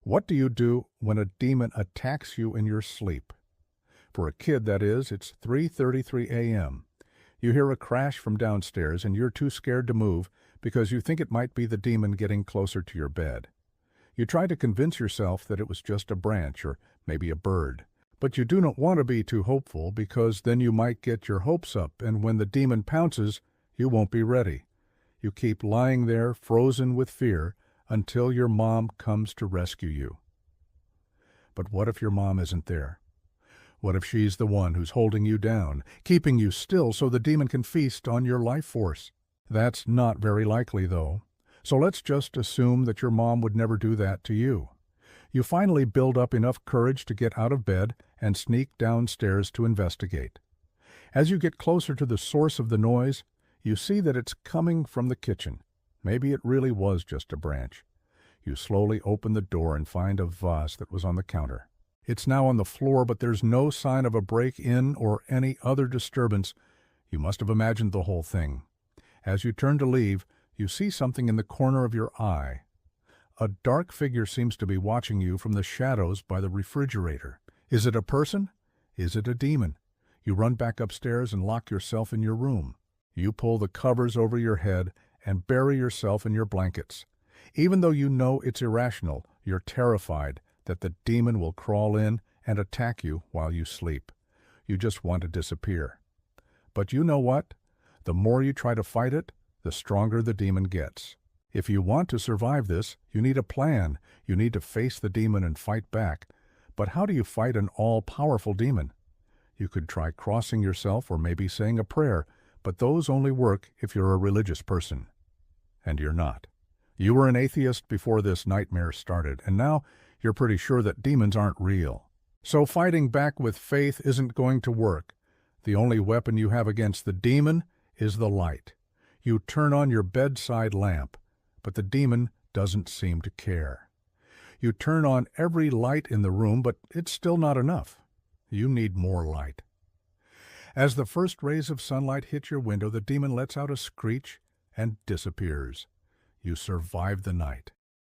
What do you do when a demon attacks you in your sleep? For a kid, that is, it's 3:33 a.m. You hear a crash from downstairs and you're too scared to move because you think it might be the demon getting closer to your bed. You try to convince yourself that it was just a branch or maybe a bird. But you do not want to be too hopeful because then you might get your hopes up, and when the demon pounces, you won't be ready. You keep lying there frozen with fear until your mom comes to rescue you. But what if your mom isn't there? What if she's the one who's holding you down, keeping you still so the demon can feast on your life force? That's not very likely, though. So let's just assume that your mom would never do that to you. You finally build up enough courage to get out of bed and sneak downstairs to investigate. As you get closer to the source of the noise, you see that it's coming from the kitchen. Maybe it really was just a branch. You slowly open the door and find a vase that was on the counter. It's now on the floor, but there's no sign of a break-in or any other disturbance. You must have imagined the whole thing. As you turn to leave, you see something in the corner of your eye. A dark figure seems to be watching you from the shadows by the refrigerator. Is it a person? Is it a demon? You run back upstairs and lock yourself in your room. You pull the covers over your head and bury yourself in your blankets. Even though you know it's irrational, you're terrified that the demon will crawl in and attack you while you sleep. You just want to disappear. But you know what? The more you try to fight it, the stronger the demon gets. If you want to survive this, you need a plan. You need to face the demon and fight back. But how do you fight an all-powerful demon? You could try crossing yourself or maybe saying a prayer, but those only work if you're a religious person. And you're not. You were an atheist before this nightmare started, and now you're pretty sure that demons aren't real. So fighting back with faith isn't going to work. The only weapon you have against the demon is the light. You turn on your bedside lamp, but the demon doesn't seem to care. You turn on every light in the room, but it's still not enough. You need more light. As the first rays of sunlight hit your window, the demon lets out a screech and disappears. You survive the night.